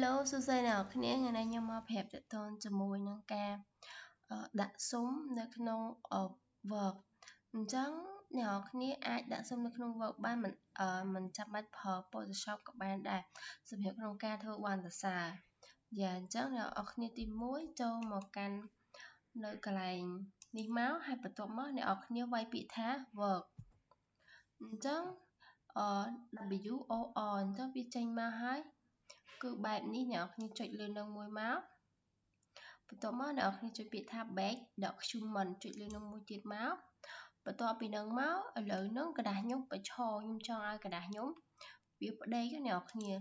Hello សួស្តីអ្នកនរគ្នាថ្ងៃនេះខ្ញុំមកប្រាប់តទៅជាមួយនឹងការដាក់ស៊ុំនៅក្នុង Word អញ្ចឹងអ្នកនរគ្នាអាចដាក់ស៊ុំនៅក្នុង Word បានមិនចាំបាច់ប្រើ Photoshop ក៏បានដែរសម្រាប់ក្នុងការធ្វើបានសរសើរយ៉ាអញ្ចឹងអ្នកនរគ្នាទី1ចូលមកកាន់នៅកន្លែងនេះមកហើយបន្ទាប់មកអ្នកនរគ្នាវាយពាក្យថា Word អញ្ចឹងWOR អញ្ចឹងវាចេញមកហើយគឺបែបនេះអ្នកនរគ្នាចុចលើនឹងមួយមកបន្ទាប់មកអ្នកនរគ្នាចុចពាក្យថា back document ចុចលើនឹងមួយទៀតមកបន្ទាប់ពីនឹងមកឥឡូវហ្នឹងกระดาษខ្ញុំប្រឈរខ្ញុំចង់ឲ្យកระดาษខ្ញុំវាប្តេកអ្នកនរគ្នា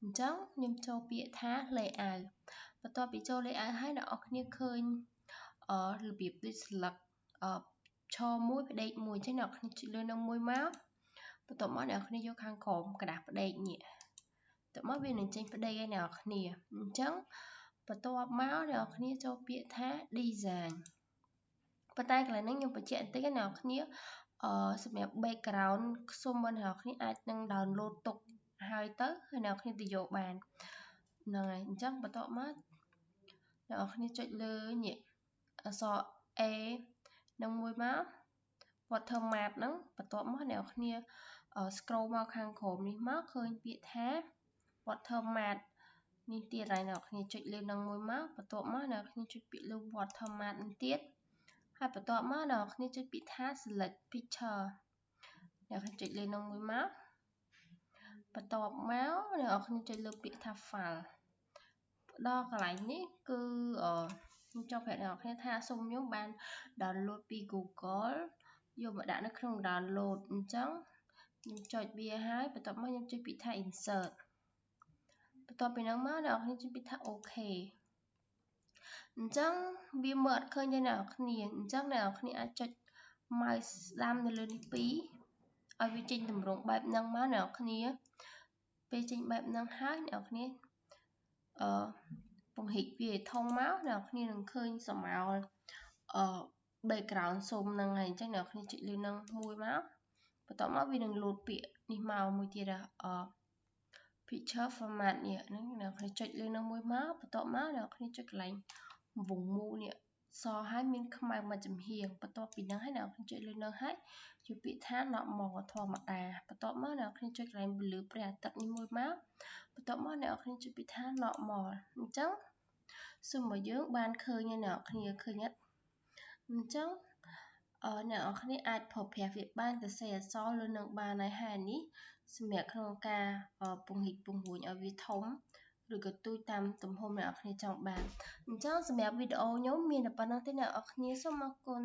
អញ្ចឹងខ្ញុំចូលពាក្យថា layout បន្ទាប់ពីចូល layout ហើយអ្នកនរគ្នាឃើញរបៀបដូចស្លឹកឈរមួយប្តេកមួយអញ្ចឹងអ្នកនរគ្នាចុចលើនឹងមួយមកបន្ទាប់មកអ្នកនរគ្នាយកខាងក្រោមកระดาษប្តេកនេះតើមកវានឹងចេញប្តីឲ្យអ្នកនរគ្នាអញ្ចឹងបន្ទាប់មកអ្នកនរគ្នាចូលពាក្យថា design ប៉ុន្តែកន្លែងនេះខ្ញុំបញ្ជាក់បន្តិចអ្នកនរគ្នាសម្រាប់ background សូមអ្នកនរគ្នាអាចនឹង download ទុកហើយទៅហើយអ្នកនរគ្នាទៅយកបានហ្នឹងហើយអញ្ចឹងបន្ទាប់មកអ្នកនរគ្នាចុចលើនេះអក្សរ A នឹងមួយមក watermark ហ្នឹងបន្ទាប់មកអ្នកនរគ្នា scroll មកខាងក្រោមនេះមកឃើញពាក្យថា watermark នេះទៀតហើយអ្នកនរគ្នាចុចលើនឹងមួយមកបន្ទាប់មកអ្នកនរគ្នាចុចពាក្យលើ watermark នេះទៀតហើយបន្ទាប់មកអ្នកនរគ្នាចុចពាក្យថា select picture អ្នកនរគ្នាចុចលើនឹងមួយមកបន្ទាប់មកអ្នកនរគ្នាចុចលើពាក្យថា file ដល់កន្លែងនេះគឺខ្ញុំចង់ប្រាប់អ្នកនរគ្នាថាសូមខ្ញុំបាន download ពី Google យកមកដាក់នៅក្នុង download អញ្ចឹងខ្ញុំចុចវាហើយបន្ទាប់មកខ្ញុំចុចពាក្យថា insert បន្ទាប់ពីហ្នឹងមកអ្នកនរគ្នាចុចពាក្យថា OK អញ្ចឹងវាមើលអត់ឃើញទេអ្នកនរគ្នាអញ្ចឹងអ្នកនរគ្នាអាចចុច mouse ស្ដាំនៅលើនេះពីរឲ្យវាចេញតម្រងបែបហ្នឹងមកអ្នកនរគ្នាពេលចេញបែបហ្នឹងហើយអ្នកនរគ្នាពង្រីកវាឲ្យធំមកអ្នកនរគ្នានឹងឃើញស្រមោលbackground ស៊ុំហ្នឹងហើយអញ្ចឹងអ្នកនរគ្នាចុចលើនឹងមួយមកបន្ទាប់មកវានឹងលោតពាក្យនេះមកមួយទៀតpicture format នេះហ្នឹងអ្នកនរគ្នាចុចលើនឹងមួយមកបន្ទាប់មកអ្នកនរគ្នាចុចកន្លែងវងមូលនេះសហើយមានខ្មៅមួយចំហៀងបន្ទាប់ពីហ្នឹងហើយអ្នកនរគ្នាចុចលើនឹងហើយយកពាក្យថា normal ធម្មតាបន្ទាប់មកអ្នកនរគ្នាចុចកន្លែងពលឺព្រះអាទិត្យនេះមួយមកបន្ទាប់មកអ្នកនរគ្នាចុចពាក្យថា normal អញ្ចឹងសូមឲ្យយើងបានឃើញហើយអ្នកនរគ្នាឃើញអត់អញ្ចឹងអ្នកនរគ្នាអាចប្រើប្រាស់វាបានទៅសេអក្សរលើនឹងបានហើយនេះសម្រាប់ក្នុងការពង្រីកពង្រួញឲ្យវាធំឬក៏ទូចតាមទំហំអ្នកនរគ្នាចង់បានអញ្ចឹងសម្រាប់វីដេអូខ្ញុំមានតែប៉ុណ្្នឹងទេអ្នកនរគ្នាសូមអរគុណ